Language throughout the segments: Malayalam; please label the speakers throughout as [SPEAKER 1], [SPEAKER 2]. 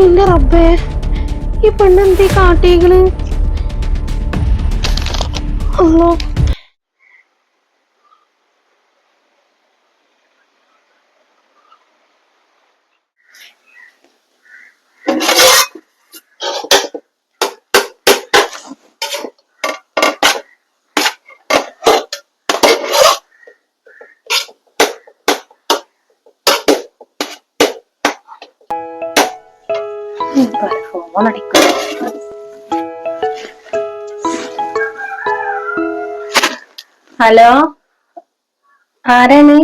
[SPEAKER 1] എന്റെ റബ്ബേ, ഈ പെണ്ണെന്തീ കാട്ടികള്? അല്ലോ, ഫോണടിക്കും. ഹലോ, ആരാണ്?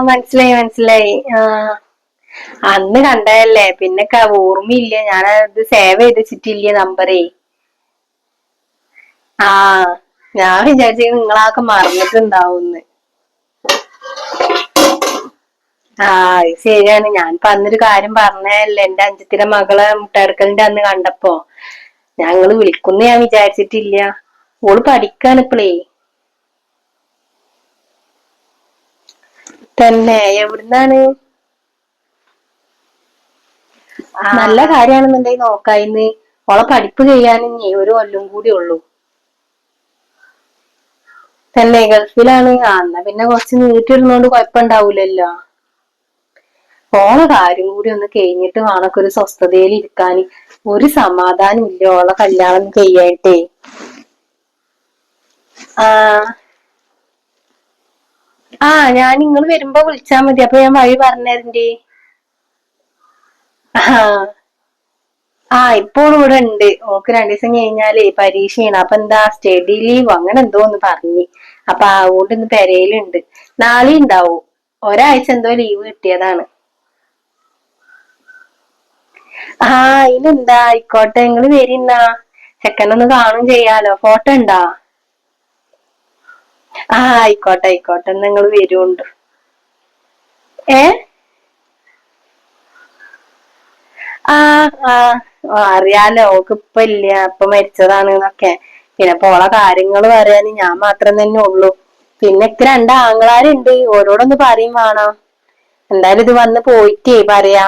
[SPEAKER 1] മനസ്സിലായി. അന്ന് കണ്ടതല്ലേ, പിന്നെ ഓർമ്മയില്ല. ഞാനത് സേവ് ചെയ്ത് വെച്ചിട്ടില്ല നമ്പറേ. ആ ഞാൻ വിചാരിച്ച നിങ്ങളാക്കെ മറന്നിട്ടുണ്ടാവുന്ന്. ശരിയാണ്. ഞാനിപ്പോ അന്നൊരു കാര്യം പറഞ്ഞതല്ലേ, എന്റെ അഞ്ചത്തിന്റെ മകളെ മുട്ടയെടുക്കലിന്റെ അന്ന് കണ്ടപ്പോ. ഞങ്ങള് വിളിക്കുന്ന് ഞാൻ വിചാരിച്ചിട്ടില്ല. ഓള് പഠിക്കാണ് ഇപ്പളേ. തന്നെ? എവിടുന്നാണ്? നല്ല കാര്യാണെന്നുണ്ടെങ്കിൽ നോക്കായിന്ന്. ഓളെ പഠിപ്പ് കഴിയാൻ ഒരു കൊല്ലം കൂടി ഉള്ളൂ. തന്നെ? ഗൾഫിലാണ്. എന്നാ പിന്നെ കുറച്ച് നീട്ടിടുന്നോണ്ട് കുഴപ്പമുണ്ടാവൂലല്ലോ. ഓളെ കാര്യം കൂടി ഒന്ന് കഴിഞ്ഞിട്ട് വേണൊക്കെ ഒരു സ്വസ്ഥതയിൽ ഇരിക്കാന്. ഒരു സമാധാനം ഇല്ല ഓളെ കല്യാണം കഴിയായിട്ടേ. ഞാൻ നിങ്ങൾ വരുമ്പോ വിളിച്ചാ മതി. അപ്പൊ ഞാൻ വഴി പറഞ്ഞതരണ്ട്. ഇപ്പോൾ ഇവിടെ ഉണ്ട്. ഓക്ക് 2 ദിവസം കഴിഞ്ഞാലേ പരീക്ഷയാണ്. അപ്പൊ എന്താ സ്റ്റഡി ലീവ് അങ്ങനെ എന്തോന്ന് പറഞ്ഞ്. അപ്പൊ അതുകൊണ്ട് ഇന്ന് പെരയിലുണ്ട്. നാളെ ഉണ്ടാവും. ഒരാഴ്ച എന്തോ ലീവ് കിട്ടിയതാണ്. അതിനെന്താ, ആയിക്കോട്ടെ. നിങ്ങള് വരിന്നാ. ചെക്കനൊന്ന് കാണും ചെയ്യാലോ. ഫോട്ടോ ഉണ്ടാ? ആയിക്കോട്ടെ. നിങ്ങൾ വരുണ്ട്. ഏ ആ ആ അറിയാലോ. ഓക്ക് ഇപ്പ ഇല്ല, ഇപ്പൊ മരിച്ചതാണ് എന്നൊക്കെ. പിന്നെ പോളെ കാര്യങ്ങൾ പറയാന് ഞാൻ മാത്രം തന്നെ ഉള്ളൂ. പിന്നെ എനിക്ക് 2 ആങ്ങളാരുണ്ട്. ഓരോടൊന്ന് പറയും വേണം. എന്തായാലും ഇത് വന്ന് പോയിട്ടേ പറയാ.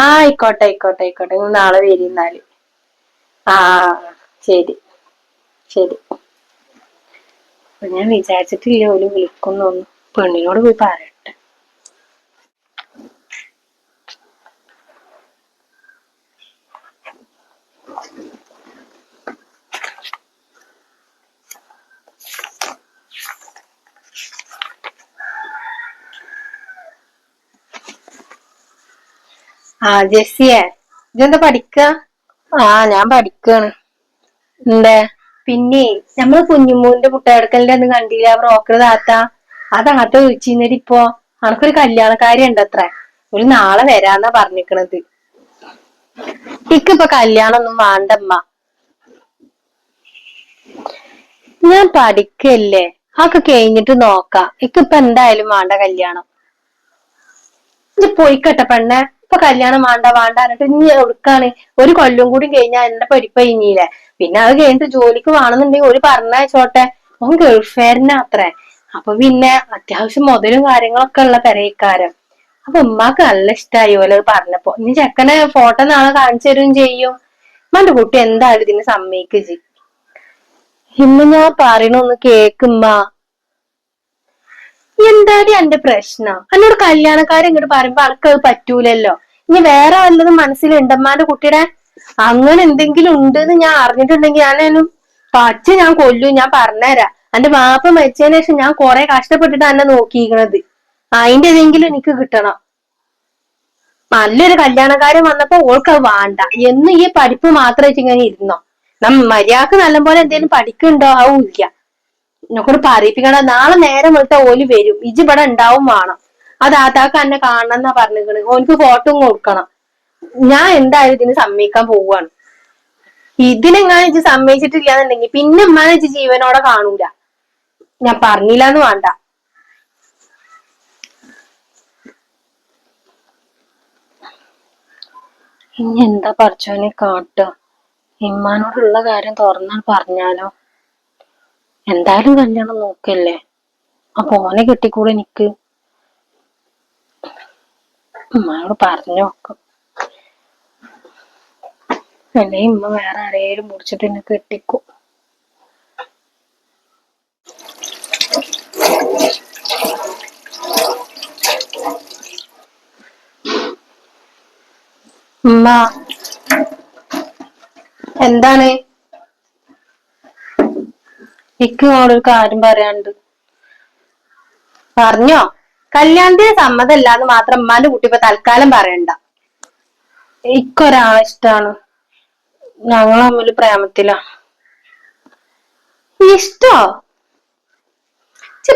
[SPEAKER 1] ആയിക്കോട്ടെ. നിങ്ങൾ നാളെ വരുന്നാല്. ആ ശരി. ഞാൻ വിചാരിച്ചിട്ടില്ല ഓല് വിളിക്കുന്നൊന്നും. പെണ്ണിനോട് പോയി പറയട്ടെ. ജെസ്സിയെ, ഇതെന്താ പഠിക്ക? ഞാൻ പഠിക്കാണ്. എന്തേ? പിന്നെ നമ്മള് കുഞ്ഞുമോന്റെ മുട്ടയെടുക്കലിന്റെ അന്ന് കണ്ടില്ല, ബ്രോക്കർ താത്ത. അതാത്ത ചോദിച്ചിരുന്നേരി. ഇപ്പൊ അനക്കൊരു കല്യാണക്കാരി ഉണ്ടത്രേ. ഒരു നാളെ വരാന്നാ പറഞ്ഞിക്കണത്. ഇക്കിപ്പൊ കല്യാണം ഒന്നും വേണ്ടമ്മ. ഞാൻ പഠിക്കല്ലേ. അതൊക്കെ കഴിഞ്ഞിട്ട് നോക്കാം. ഇക്കിപ്പൊ എന്തായാലും വേണ്ട കല്യാണം. ഇത് പോയിക്കട്ടെ പെണ്ണെ. ഇപ്പൊ കല്യാണം വേണ്ട പറഞ്ഞിട്ട് ഇനി എവിടുക്കാണ്? ഒരു കൊല്ലം കൂടി കഴിഞ്ഞാൽ എന്റെ പഠിപ്പ് കഴിഞ്ഞില്ലേ. പിന്നെ അത് കഴിഞ്ഞിട്ട് ജോലിക്ക് വേണമെന്നുണ്ടെങ്കിൽ ഒരു പറഞ്ഞയച്ചോട്ടെ. ഓൻ ഗൾഫുകാരനാ അത്രേ. അപ്പൊ പിന്നെ അത്യാവശ്യം മുതലും കാര്യങ്ങളൊക്കെ ഉള്ള പെരയിക്കാരം. അപ്പൊ ഉമ്മാക്ക് നല്ല ഇഷ്ടായി ഓല് പറഞ്ഞപ്പോ. ഇനി ചെക്കനെ ഫോട്ടോ നാളെ കാണിച്ചു തരും ചെയ്യും. ഉമ്മാന്റെ കുട്ടി എന്തായാലും ഇതിന് സമ്മതിക്ക്. ഇന്ന് ഞാൻ പറയണൊന്ന് കേക്കുമ്മ. എന്താടി അന്റെ പ്രശ്നം? എന്നോട് കല്യാണക്കാരെ ഇങ്ങോട്ട് പറയുമ്പോ അനക്കത് പറ്റൂലല്ലോ. ഇനി വേറെ വല്ലതും മനസ്സിലുണ്ടമ്മാന്റെ കുട്ടിയുടെ? അങ്ങനെ എന്തെങ്കിലും ഉണ്ടെന്ന് ഞാൻ അറിഞ്ഞിട്ടുണ്ടെങ്കിൽ ഞാൻ കൊല്ലും. ഞാൻ പറഞ്ഞുതരാം. എന്റെ വാപ്പ മരിച്ചതിന് ശേഷം ഞാൻ കുറെ കഷ്ടപ്പെട്ടിട്ട് എന്നെ നോക്കിയിരിക്കണത്. അതിന്റെ ഏതെങ്കിലും എനിക്ക് കിട്ടണം. നല്ലൊരു കല്യാണക്കാരൻ വന്നപ്പോ ഓൾക്ക് അത് വേണ്ട. എന്നും ഈ പഠിപ്പ് മാത്രമായിട്ട് ഇങ്ങനെ ഇരുന്നോ? മര്യാദക്ക് നല്ലപോലെ എന്തെങ്കിലും പഠിക്കുന്നുണ്ടോ? അതും ഇല്ല. എന്നെക്കൂടെ പറയിപ്പിക്കണ. നാളെ നേരം വെളുത്ത ഓല് വരും. ഇജ്ജ് ഇവിടെ ഉണ്ടാവും വേണം. അത് ആത്താക്ക് എന്നെ കാണണം എന്നാ പറഞ്ഞിക്കണ്. ഓനിക്ക് ഫോട്ടോ കൊടുക്കണം. ഞാൻ എന്തായാലും ഇതിന് സമ്മതിക്കാൻ പോവാണ്. ഇതിനെങ്ങനെ ഇജ്ജ് സമ്മതിച്ചിട്ടില്ലാന്നുണ്ടെങ്കിൽ പിന്നെ ഉമ്മാനെ ഇജ്ജ് ജീവനോടെ കാണൂല. ഞാൻ പറഞ്ഞില്ലാന്ന് വേണ്ട. ഇനി എന്താ പറിച്ചോനെ കാട്ടുക? ഇമ്മാനോടുള്ള കാര്യം തുറന്നാൽ പറഞ്ഞാലോ? എന്തായാലും കല്യാണം നോക്കല്ലേ. അപ്പൊ ഓനെ കെട്ടിക്കൂടെ എനിക്ക്? ഉമ്മയോട് പറഞ്ഞു നോക്കും. അല്ലെ ഉമ്മ വേറെ ആരെയും മുറിച്ചിട്ട് എന്നെ കെട്ടിക്കും. ഉമ്മ എന്താണ്? എനിക്ക് നിങ്ങളൊരു കാര്യം പറയാനുണ്ട്. പറഞ്ഞോ? കല്യാണത്തിന് സമ്മതമല്ലാന്ന് മാത്രം ഉമ്മാന്റെ കുട്ടി ഇപ്പൊ തൽക്കാലം പറയണ്ട. എനിക്കൊരാളെ ഇഷ്ടാണ്. ഞങ്ങൾ തമ്മില് പ്രേമത്തിലാ. ഇഷ്ടോ?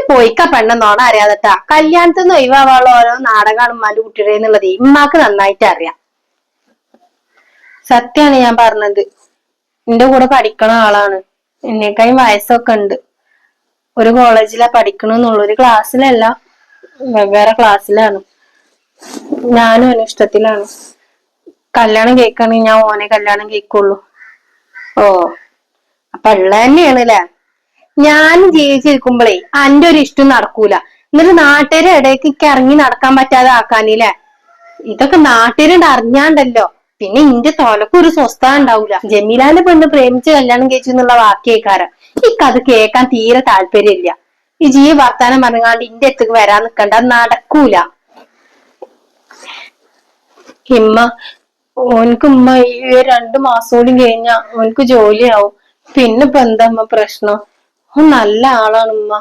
[SPEAKER 1] പോയിക്ക പെണ്ണെന്നോണ അറിയാതെട്ടാ. കല്യാണത്തിന് ഒഴിവാവാനുള്ള ഓരോ നാടകമാണ് ഉമ്മാന്റെ കുട്ടിയുടെ എന്നുള്ളത് ഉമ്മാക്ക് നന്നായിട്ട് അറിയാം. സത്യാണ് ഞാൻ പറഞ്ഞത്. എന്റെ കൂടെ പഠിക്കണ ആളാണ്. എന്നേക്കാളും വയസ്സൊക്കെ ഉണ്ട്. ഒരു കോളേജിലാ പഠിക്കണെന്നുള്ളു. ക്ലാസ്സിലല്ല, വേറെ ക്ലാസ്സിലാണ്. ഞാനും ഇഷ്ടത്തിലാണ്. കല്യാണം കേൾക്കണെങ്കിൽ ഞാൻ ഓനെ കല്യാണം കേൾക്കുള്ളൂ. ഓ, അപ്പൊ ഉള്ള തന്നെയാണല്ലേ. ഞാൻ ജീവിച്ചിരിക്കുമ്പോഴേ എന്റെ ഒരു ഇഷ്ടം നടക്കൂല. എന്നിട്ട് നാട്ടുകാരുടെ ഇടയ്ക്ക് ഇറങ്ങി നടക്കാൻ പറ്റാതെ ആക്കാനില്ലേ. ഇതൊക്കെ നാട്ടുകാരുടെ അറിഞ്ഞാണ്ടല്ലോ. പിന്നെ ഇന്റെ തൊലക്ക് ഒരു സ്വസ്ഥത ഉണ്ടാവൂല. ജമീലാന്റെ പെണ്ണ് പ്രേമിച്ച് കല്യാണം കഴിച്ചു എന്നുള്ള വാക്യേക്കാരം. അത് കേൾക്കാൻ തീരെ താല്പര്യമില്ല. ഈ വർത്താനം പറഞ്ഞാണ്ട് ഇന്റെ അടുത്തേക്ക് വരാൻ നിക്കണ്ട, നടക്കൂല. ഓനക്ക് ഉമ്മ ഈ 2 മാസം കൂടി കഴിഞ്ഞാ ഓനക്ക് ജോലിയാവും. പിന്നെ ഇപ്പൊ എന്താ പ്രശ്നം? ഓൻ നല്ല ആളാണ് ഉമ്മ.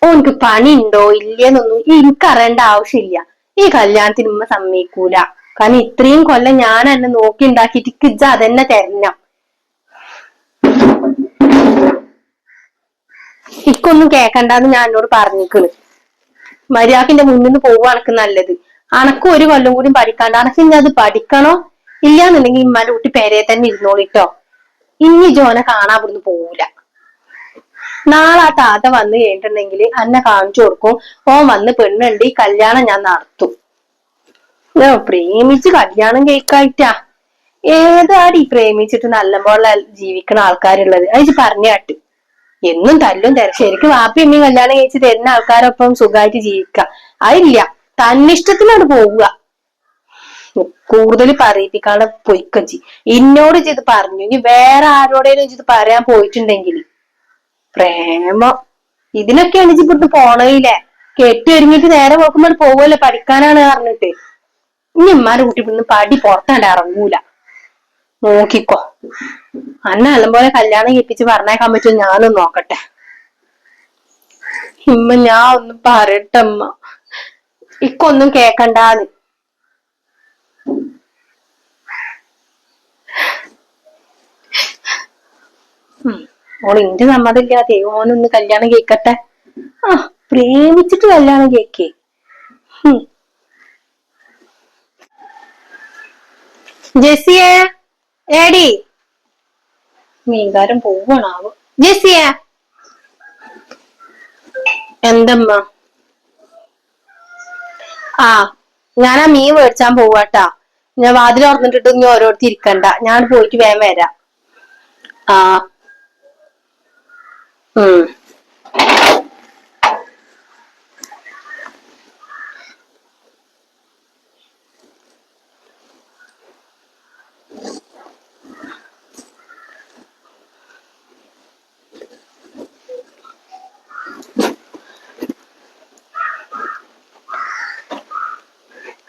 [SPEAKER 1] ഓനക്ക് പണി ഉണ്ടോ ഇല്ലേന്നൊന്നും എനിക്കറിയേണ്ട ആവശ്യമില്ല. ഈ കല്യാണത്തിന് ഉമ്മ സമ്മതിക്കൂല. കാരണം ഇത്രയും കൊല്ലം ഞാൻ എന്നെ നോക്കി ഉണ്ടാക്കിയിട്ട് ഇജ്ജ് അതെന്നെ തരണം. ഇക്കൊന്നും കേക്കണ്ടെന്ന് ഞാൻ എന്നോട് പറഞ്ഞിക്കണ്. മര്യാദക്കിന്റെ മുന്നിൽ നിന്ന് പോവുക നല്ലത്. അനക്ക് ഒരു കൊല്ലം കൂടി പഠിക്കാണ്ട് അനക്ക് ഇനി അത് പഠിക്കണോ ഇല്ലാന്നുണ്ടെങ്കിൽ ഇമ്മാന്റെ കുട്ടി പേരയെ തന്നെ ഇരുന്നോളിട്ടോ. ഇനി ജോനെ കാണാൻ ഇവിടുന്ന് പോവൂല. നാളെ ആ താത്ത വന്ന് കഴിഞ്ഞിട്ടുണ്ടെങ്കിൽ അന്നെ കാണിച്ചു കൊടുക്കും. ഓൻ വന്ന് പെണ്ണുണ്ട്, ഈ കല്യാണം ഞാൻ നടത്തും. പ്രേമിച്ച് കല്യാണം കേൾക്കായിട്ടാ. ഏതാടി പ്രേമിച്ചിട്ട് നല്ലപോലെ ജീവിക്കണ ആൾക്കാരുള്ളത്? അത് പറഞ്ഞാട്ട് എന്നും തല്ലും ശരിക്കും വാപ്പി അമ്മയും കല്യാണം കഴിച്ച് തരുന്ന ആൾക്കാരൊപ്പം സുഖമായിട്ട് ജീവിക്കാം. അതില്ല, തന്നിഷ്ടത്തിനോട് പോവുക. കൂടുതൽ പറയിപ്പിക്കാണ്ട് പൊയ്ക്കച്ചി. ഇന്നോട് ചെയ്ത് പറഞ്ഞു. ഇനി വേറെ ആരോടേലും ചെയ്ത് പറയാൻ പോയിട്ടുണ്ടെങ്കിൽ പ്രേമം ഇതിനൊക്കെയാണ് ഇവിടുന്ന് പോണയില്ലേ. കെട്ടി ഒരുങ്ങിട്ട് നേരെ നോക്കുമ്പോൾ പോവുമല്ലോ പഠിക്കാനാണ് പറഞ്ഞിട്ട്. ഇനി ഉമ്മാന്റെ കുട്ടി ഇവിടുന്ന് പടി പുറത്താണ്ട് ഇറങ്ങൂല. നോക്കിക്കോ. അന്ന നല്ലപോലെ കല്യാണം കഴിപ്പിച്ച് പറഞ്ഞേക്കാൻ പറ്റും. ഞാനൊന്ന് നോക്കട്ടെ. ഞാൻ ഒന്നും പറയട്ടമ്മ. ഇക്കൊന്നും കേക്കണ്ടാന്ന്. ഓൾ ഇന്റെ സമ്മതമില്ലാതെ ഓനൊന്ന് കല്യാണം കേക്കട്ടെ. പ്രേമിച്ചിട്ട് കല്യാണം കേക്കേ. ജെസ്സിയെ, ഏടി മീൻകാരൻ പോവാണാവോ. ജെസ്സിയെ, എന്തമ്മ? ഞാൻ മീൻ മേടിച്ചാൻ പോവാട്ടാ. ഞാൻ വാതിൽ തുറന്നിട്ടിട്ട് ഇനി ഓരോരുത്തർ ഇരിക്കണ്ട. ഞാൻ പോയിട്ട് വേഗം വരാം.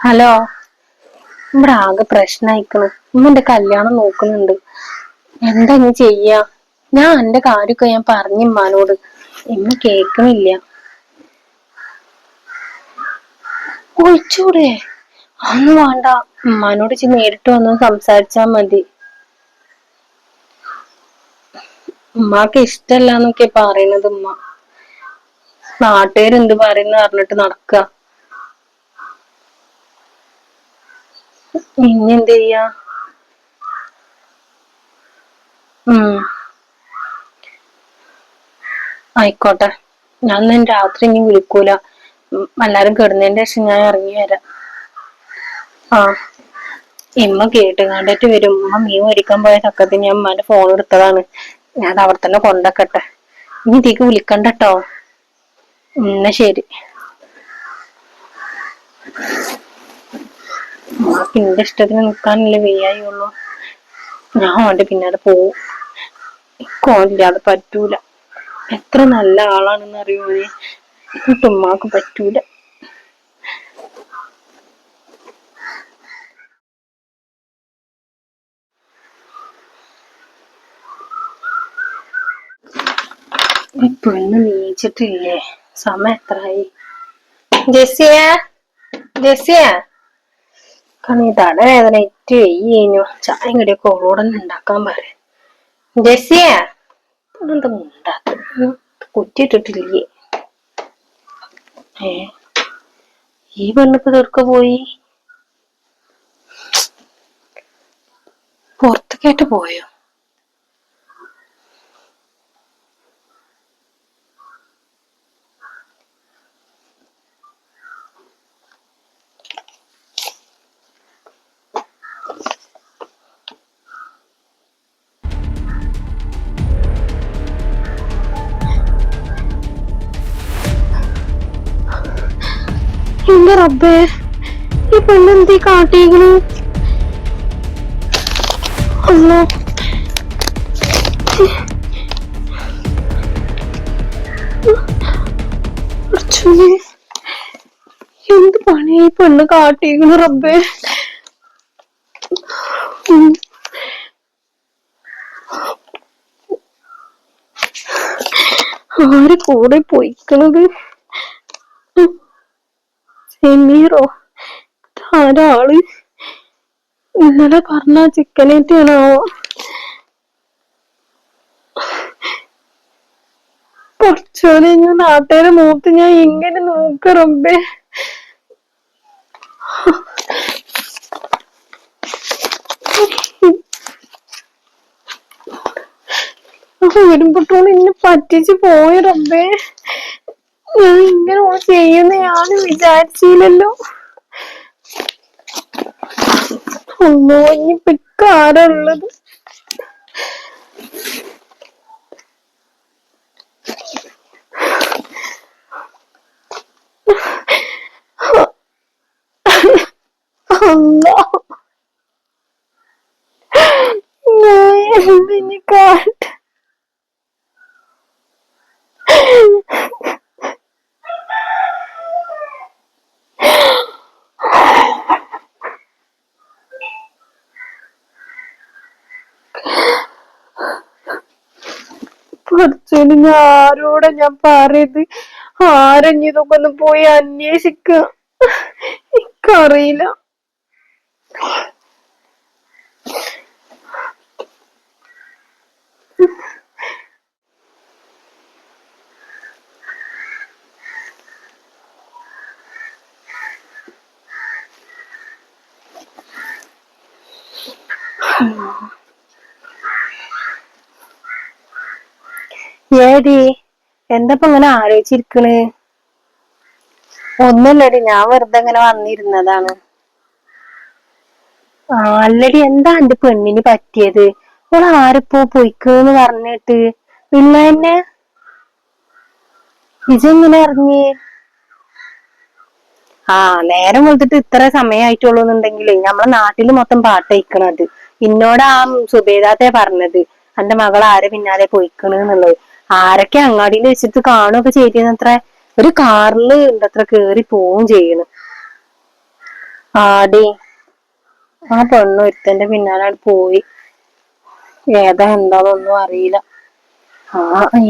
[SPEAKER 1] ഹലോ, ഇവിടെ ആകെ പ്രശ്നമായിക്കണ്. എന്റെ കല്യാണം നോക്കുന്നുണ്ട്. എന്താ നീ ചെയ്യാ? ഞാൻ എന്റെ കാര്യമൊക്കെ ഞാൻ പറഞ്ഞു ഇമ്മാനോട്. ഇമ്മ കേക്കണില്ല. ഒഴിച്ചൂടെ? അതൊന്നും വേണ്ട. ഉമ്മാനോട് നേരിട്ട് വന്ന് സംസാരിച്ചാ മതി. ഉമ്മാക്ക് ഇഷ്ടല്ലാന്നൊക്കെ പറയണത്. ഉമ്മ നാട്ടുകാരെന്ത് പറയുന്ന പറഞ്ഞിട്ട് നടക്ക. ഇനിയെന്ത് ചെയ്യാ? ആയിക്കോട്ടെ. ഞാൻ രാത്രി ഇനി വിളിക്കൂല. എല്ലാരും കിടന്നതിന്റെ ശേഷം ഞാൻ ഇറങ്ങി വരാം. ഇമ്മ കേട്ടുകാണ്ടിട്ട് വരും. ഉമ്മ മീൻ മേടിക്കാൻ പോയ തക്കത്തിന് ഞാൻ ഉമ്മാന്റെ ഫോൺ എടുത്തതാണ്. ഞാൻ അവിടെ തന്നെ കൊണ്ടക്കട്ടെ. ഇനി ഇതിക്ക് വിളിക്കണ്ടട്ടോ. എന്നാ ശരി. ഉമ്മാക്ക് എന്റെ ഇഷ്ടത്തിന് നിക്കാനല്ലേ വയ്യായുള്ളൂ. ഞാൻ അവന്റെ പിന്നാലെ പോവും. ഇല്ലാതെ പറ്റൂല. എത്ര നല്ല ആളാണെന്ന് അറിയോ? എന്നിട്ട് ഉമ്മാക്ക് പറ്റൂല. പെണ്ണ് നീച്ചിട്ടില്ലേ? സമയം എത്രയായി? ജെസ്സിയെ, ജെസ്സിയെ, കാരണം ഈ തലവേദന ഇറ്റ് വെയ്യു. ചായം കടിയൊക്കെ ഓളോടന്നെ ഉണ്ടാക്കാൻ പറയാം. ജെസ്സിയെ, എന്താ ഉണ്ടാക്ക കുറ്റിയിട്ടിട്ടില്ലേ? ഈ പെണ്ണിപ്പോ തീർക്ക പോയി പുറത്തേക്കായിട്ട് പോയോ? എന്റെ റബ്ബേ, ഈ പെണ്ണെന്തീ കാട്ടിക്കണ്? അല്ലോ, എന്ത് പണി ഈ പെണ്ണ് കാട്ടിക്കണ് റബ്ബേ? ആര് കൂടെ പോയിക്കണത്? സെമീറോ? ആരാള്? ഇന്നലെ പറഞ്ഞ ചിക്കനേറ്റാണോ? കുറച്ചോനെ ഞാൻ നാട്ടുകാരെ മൂത്ത് ഞാൻ എങ്ങനെ നോക്ക റബ്ബേ? വരുമ്പോട്ടോളം എന്നെ പറ്റിച്ച് പോയ റബ്ബേ. ഞാൻ ഇങ്ങനെ ചെയ്യുന്ന ഞാൻ വിചാരിച്ചില്ലല്ലോ. ഒന്നോ ഇനിയിപ്പൊ ആരാ ഉള്ളത്? അല്ലാ, ഞാൻ എന്തിനി കാട്ട? കുറച്ചോന് ഞാൻ ആരോടെ ഞാൻ പറയത്? ആരഞ്ഞി ഇതൊക്കെ ഒന്ന് പോയി അന്വേഷിക്ക. എനിക്കറിയില്ല. ഏടി എന്തപ്പ ഇങ്ങനെ ആലോചിച്ചിരിക്കണ്? ഒന്നുമില്ലടി, ഞാൻ വെറുതെ ഇങ്ങനെ വന്നിരുന്നതാണ്. അല്ലടി, എന്താ എന്റെ പെണ്ണിന് പറ്റിയത്? ഓൾ ആരിപ്പോ പൊയ്ക്കെന്ന് പറഞ്ഞിട്ട്? പിന്നെ എന്നെ ഇജെങ്ങനെ അറിഞ്ഞ്? നേരം കൊടുത്തിട്ട് ഇത്ര സമയമായിട്ടുള്ളൂന്നുണ്ടെങ്കിലേ നമ്മളെ നാട്ടില് മൊത്തം പാട്ടയിക്കണത്. എന്നോട് ആ സുബൈദാത്തെ പറഞ്ഞത് എന്റെ മകൾ ആരെ പിന്നാലെ പൊയ്ക്കണ് എന്നുള്ളത്. ആരൊക്കെ അങ്ങാടിയിൽ വെച്ചിട്ട് കാണുകയൊക്കെ ചെയ്തിരുന്നത്ര. ഒരു കാറില് ഉണ്ടത്ര കേറി പോവും ചെയ്യണ്. ആടി, ആ പെണ്ണ് ഒരുത്തന്റെ പിന്നാലെ പോയി. ഏതാ എന്താന്നൊന്നും അറിയില്ല.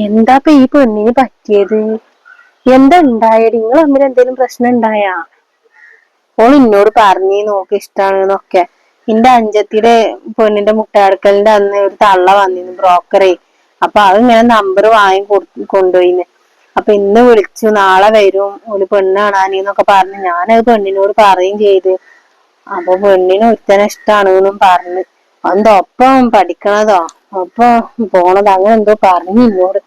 [SPEAKER 1] എന്താപ്പ ഈ പെണ്ണിന് പറ്റിയത്? എന്താ ഉണ്ടായത്? നിങ്ങൾ തമ്മിൽ എന്തെങ്കിലും പ്രശ്നം ഉണ്ടായാ? ഓൾ എന്നോട് പറഞ്ഞ് നോക്ക് ഇഷ്ടാണെന്നൊക്കെ. എന്റെ അഞ്ചത്തിയുടെ പെണ്ണിന്റെ മുട്ടയടക്കലിന്റെ അന്ന് ഒരു തള്ള വന്നിരുന്നു, ബ്രോക്കറെ. അപ്പൊ അത് ഇങ്ങനെ നമ്പർ വാങ്ങി കൊണ്ടുപോയിന്ന്. അപ്പൊ ഇന്ന് വിളിച്ചു നാളെ വരും ഒരു പെണ്ണ് കാണാനെന്നൊക്കെ പറഞ്ഞ്. ഞാനത് പെണ്ണിനോട് പറയുകയും ചെയ്ത്. അപ്പൊ പെണ്ണിന് ഒരുത്തനെ ഇഷ്ടാണെന്നും പറഞ്ഞ്. എന്തോ ഒപ്പം പഠിക്കണതോ ഒപ്പം പോണതോ അങ്ങനെ എന്തോ പറഞ്ഞു എന്നോട്.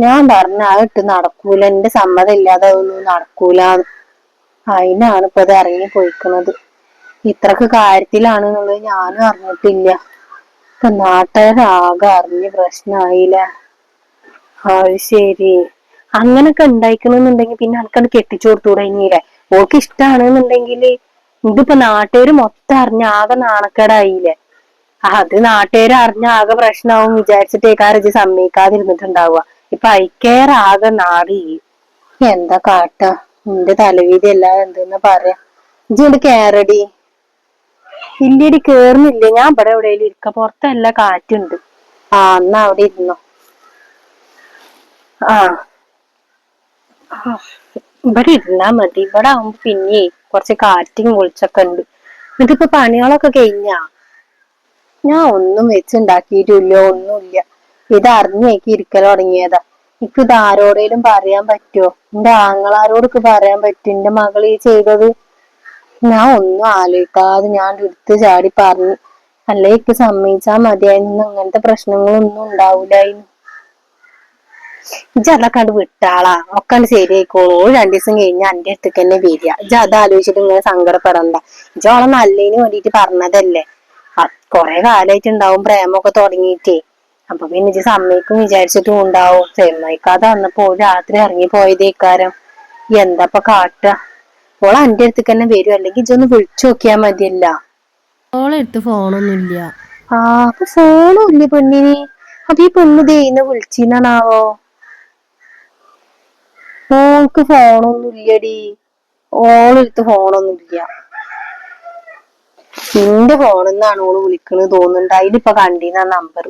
[SPEAKER 1] ഞാൻ പറഞ്ഞ അതിട്ട് നടക്കൂല, എന്റെ സമ്മതം ഇല്ലാതെ ഒന്നും നടക്കൂല. അതിനാണ് ഇപ്പൊ ഇത് ഇറങ്ങി പോയിക്കണത്. ഇത്രക്ക് കാര്യത്തിലാണെന്നുള്ളത് ഞാനും അറിഞ്ഞിട്ടില്ല. ഇപ്പൊ നാട്ടുകാരാകെ അറിഞ്ഞ് പ്രശ്നമായില്ലേ? അത് ശരി. അങ്ങനൊക്കെ ഉണ്ടായിക്കണെന്നുണ്ടെങ്കിൽ പിന്നെ അനക്കത് കെട്ടിച്ചു കൊടുത്തൂടെ ഇനിയില്ലേ? ഓൾക്ക് ഇഷ്ടാണെന്നുണ്ടെങ്കില് ഇതിപ്പോ നാട്ടുകാര് മൊത്തം അറിഞ്ഞ ആകെ നാണക്കേടായില്ലേ. അത് നാട്ടുകാര് അറിഞ്ഞ ആകെ പ്രശ്നമാവും വിചാരിച്ചിട്ടേക്കാരം ഇത് സമ്മതിക്കാതിരുന്നിട്ടുണ്ടാവുക. ഇപ്പൊ ഐക്കേറെ ആകെ നാറി. എന്താ കാട്ട, നിന്റെ തലവിധി അല്ലാതെ എന്തെന്ന് പറയാ. ഇജ്ജ് കേറടി. ഇല്ലടി കേറുന്നില്ല, ഞാൻ ഇവിടെ എവിടെയെങ്കിലും ഇരിക്ക, പുറത്തല്ല കാറ്റുണ്ട്. ആ എന്നാ അവിടെ ഇരുന്നോ. ആ ഇവിടെ ഇരുന്നാ മതി, ഇവിടെ ആവുമ്പോ പിന്നെ കുറച്ച് കാറ്റും പൊളിച്ചൊക്കെ ഉണ്ട്. ഇതിപ്പോ പണികളൊക്കെ കഴിഞ്ഞാ? ഞാൻ ഒന്നും വെച്ചുണ്ടാക്കിയിട്ടില്ല, ഒന്നുമില്ല. ഇത് അറിഞ്ഞേക്ക് ഇരിക്കൽ തുടങ്ങിയതാ. എനിക്ക് ഇത് ആരോടേലും പറയാൻ പറ്റുമോ? എന്റെ ആങ്ങളാരോടൊക്കെ പറയാൻ പറ്റും എന്റെ മകൾ ഈ ചെയ്തത്? ഞാൻ ഒന്നും ആലോചിക്കാതെ ഞാൻ എടുത്ത് ചാടി പറഞ്ഞു. അല്ലെ എനിക്ക് സമ്മതിച്ചാ മതിയായിരുന്നു, അങ്ങനത്തെ പ്രശ്നങ്ങളൊന്നും ഉണ്ടാവൂലായിരുന്നു. ഇജ്ജ് അതൊക്കെ കണ്ട് വിട്ടാളാ, ഒക്കെ ശരിയായിക്കോളൂ. 2 ദിവസം കഴിഞ്ഞ എന്റെ അടുത്തേക്ക് തന്നെ വരിക. ഇജ്ജ് അത് ആലോചിച്ചിട്ട് ഇങ്ങനെ സങ്കടപ്പെടണ്ട. ഇജ്ജോളെ നല്ലതിന് വേണ്ടിട്ട് പറഞ്ഞതല്ലേ. കൊറേ കാലായിട്ടുണ്ടാവും പ്രേമൊക്കെ തുടങ്ങിയിട്ടേ. അപ്പൊ പിന്നെ ഇജ്ജ് സമ്മതിക്കും വിചാരിച്ചിട്ടും ഉണ്ടാവും. സമ്മതിക്കാതെ വന്നപ്പോ രാത്രി ഇറങ്ങി പോയതേക്കാരം. എന്താപ്പൊ കാട്ട? ഓള് എന്റെ അടുത്തേക്ക് തന്നെ വരും, അല്ലെങ്കിൽ ഇജ്ജൊന്ന് വിളിച്ചു നോക്കിയാ മതിയല്ല.
[SPEAKER 2] ഓളെടുത്ത് ഫോണൊന്നുമില്ല.
[SPEAKER 1] അപ്പൊ ഫോണും ഇല്ല പെണ്ണിന്. അപ്പൊ ഈ പെണ്ണ് ദേന്ന് വിളിച്ചിന്നാവോ? ഓൾക്ക് ഫോണൊന്നും ഇല്ലടി, ഓളെടുത്ത് ഫോണൊന്നുമില്ല. നിന്റെ ഫോണിന്നാണ് ഓള് വിളിക്കണത് തോന്നുന്നുണ്ട്. അതിലിപ്പൊ കണ്ടീന നമ്പർ.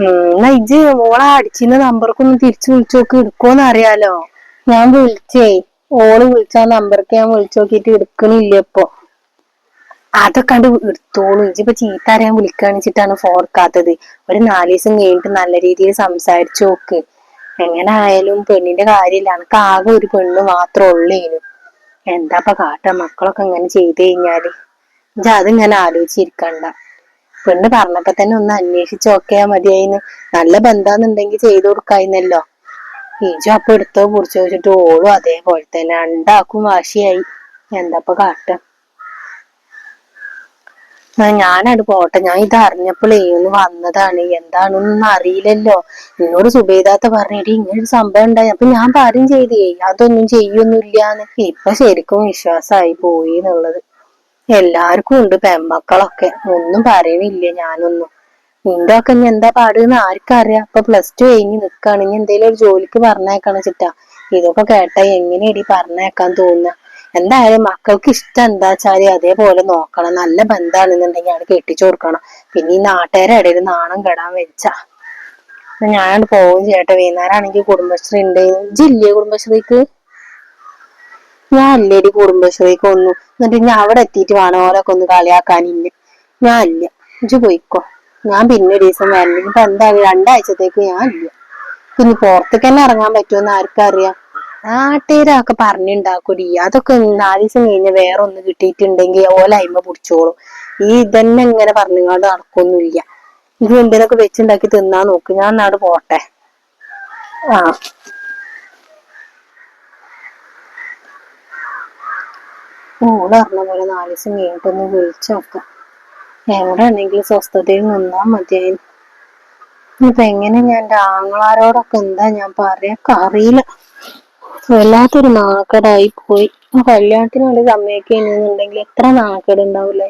[SPEAKER 1] എന്നാ ഇജ്ജ് ഓളെ അടിച്ചിരുന്ന നമ്പർക്ക് ഒന്ന് തിരിച്ചു വിളിച്ചു നോക്ക്, എടുക്കുമെന്ന് അറിയാലോ. ഞാൻ വിളിച്ചേ, ഓള് വിളിച്ച നമ്പർക്ക് ഞാൻ വിളിച്ചു നോക്കിട്ട് എടുക്കണില്ല ഇപ്പൊ. അതൊക്കെ കണ്ട് എടുത്തോളൂ. ഇജ്ജിപ്പൊ ചീത്ത അറിയാൻ വിളിക്കാണിച്ചിട്ടാണ് ഫോൺ എടുക്കാത്തത്. ഒരു 4 ദിവസം കഴിഞ്ഞിട്ട് നല്ല രീതിയിൽ സംസാരിച്ചു നോക്ക്. എങ്ങനെ ആയാലും പെണ്ണിന്റെ കാര്യമില്ല, എനക്ക് ആകെ ഒരു പെണ്ണ് മാത്രം ഉള്ളേനു. എന്താപ്പ കാട്ട, മക്കളൊക്കെ ഇങ്ങനെ ചെയ്ത് കഴിഞ്ഞാല്. ഇജ്ജ് അതിങ്ങനെ ആലോചിച്ചിരിക്കണ്ട. പെണ്ണ് പറഞ്ഞപ്പോ തന്നെ ഒന്ന് അന്വേഷിച്ച് നോക്കിയാ മതിയായിന്ന്. നല്ല ബന്ധാന്നുണ്ടെങ്കിൽ ചെയ്തു കൊടുക്കായിരുന്നല്ലോ. ഇജ്ജ് അപ്പൊ എടുത്തോ കുറിച്ച് വെച്ചിട്ട് ഓളും അതേപോലെ തന്നെ. രണ്ടാക്കും വാശിയായി. എന്താപ്പ കാട്ട. ഞാനത് പോട്ടെ. ഞാൻ ഇത് അറിഞ്ഞപ്പോഴേ ഒന്ന് വന്നതാണ്. എന്താണെന്നൊന്നും അറിയില്ലല്ലോ. എന്നോട് സുബൈദാത്ത പറഞ്ഞിട്ട് ഇങ്ങനൊരു സംഭവം ഉണ്ടായി. അപ്പൊ ഞാൻ പറയും ചെയ്തേ അതൊന്നും ചെയ്യൊന്നുമില്ലാന്ന്. ഇപ്പൊ ശരിക്കും വിശ്വാസമായി പോയി എന്നുള്ളത്. എല്ലാവർക്കും ഉണ്ട് പെമ്മക്കളൊക്കെ, ഒന്നും പറയണില്ല ഞാനൊന്നും. നിന്റെ ഒക്കെ ഇനി എന്താ പാടുന്ന് ആർക്കറിയാം. ഇപ്പൊ +2 കഴിഞ്ഞ് നിക്കാണ്. ഇനി എന്തേലും ഒരു ജോലിക്ക് പറഞ്ഞേക്കണം ചിട്ടാ. ഇതൊക്കെ കേട്ടാ എങ്ങനെയടി പറഞ്ഞേക്കാൻ തോന്നുക. എന്തായാലും മക്കൾക്ക് ഇഷ്ടം എന്താ വെച്ചാല് അതേപോലെ നോക്കണം. നല്ല ബന്ധാണെന്നുണ്ടെങ്കിൽ അവിടെ കെട്ടിച്ചു കൊടുക്കണം. പിന്നെ ഈ നാട്ടുകാരുടെ ഇടയിൽ നാണം കെടാൻ വെച്ച ഞാനത് പോവും ചേട്ടാ. വൈകുന്നേരം ആണെങ്കിൽ കുടുംബശ്രീ ഉണ്ട്. ജില്ലേ കുടുംബശ്രീക്ക്? ഞാൻ ഇല്ലേടി കുടുംബശ്രീക്ക് ഒന്നും. എന്നിട്ട് ഞാൻ അവിടെ എത്തിയിട്ട് വേണം ഓരൊക്കെ ഒന്ന് കളിയാക്കാനില്ല. ഞാൻ ഇല്ല, ഇജ്ജ് പോയിക്കോ. ഞാൻ പിന്നെ ഒരു ദിവസം വരണ്ട. ഇപ്പൊ എന്തായാലും 2 ആഴ്ചത്തേക്ക് ഞാൻ ഇല്ല. പിന്നെ പുറത്തേക്ക് തന്നെ ഇറങ്ങാൻ പറ്റുമെന്ന് ആർക്കറിയാം. നാട്ടുകാരൊക്കെ പറഞ്ഞുണ്ടാക്കൂടി. അതൊക്കെ 4 ദിവസം കഴിഞ്ഞ് വേറെ ഒന്ന് കിട്ടിയിട്ടുണ്ടെങ്കിൽ ഓലയിമ പിടിച്ചോളും. ഈ ഇതന്നെ ഇങ്ങനെ പറഞ്ഞുകൊണ്ട് നടക്കൊന്നുമില്ല. ഇത് എന്തിനൊക്കെ വെച്ചുണ്ടാക്കി തിന്നാൻ നോക്ക്. ഞാൻ നാട് പോട്ടെ. ഓള് പറഞ്ഞ പോലെ 4 ദിവസം കഴിഞ്ഞിട്ടൊന്ന് വിളിച്ചു നോക്കാം. എവിടെ ആണെങ്കിലും സ്വസ്ഥതയിൽ നിന്നാ മതിയായിരുന്നു. ഇപ്പൊ എങ്ങനെ ഞാൻ എന്റെ ആങ്ങളാരോടൊക്കെ എന്താ ഞാൻ പറയാ അറിയില്ല. വല്ലാത്തൊരു നാണക്കേടായി പോയി. കല്യാണത്തിന് വേണ്ടി സമ്മതിക്കുന്നുണ്ടെങ്കിൽ എത്ര നാണക്കേട് ഉണ്ടാവില്ല.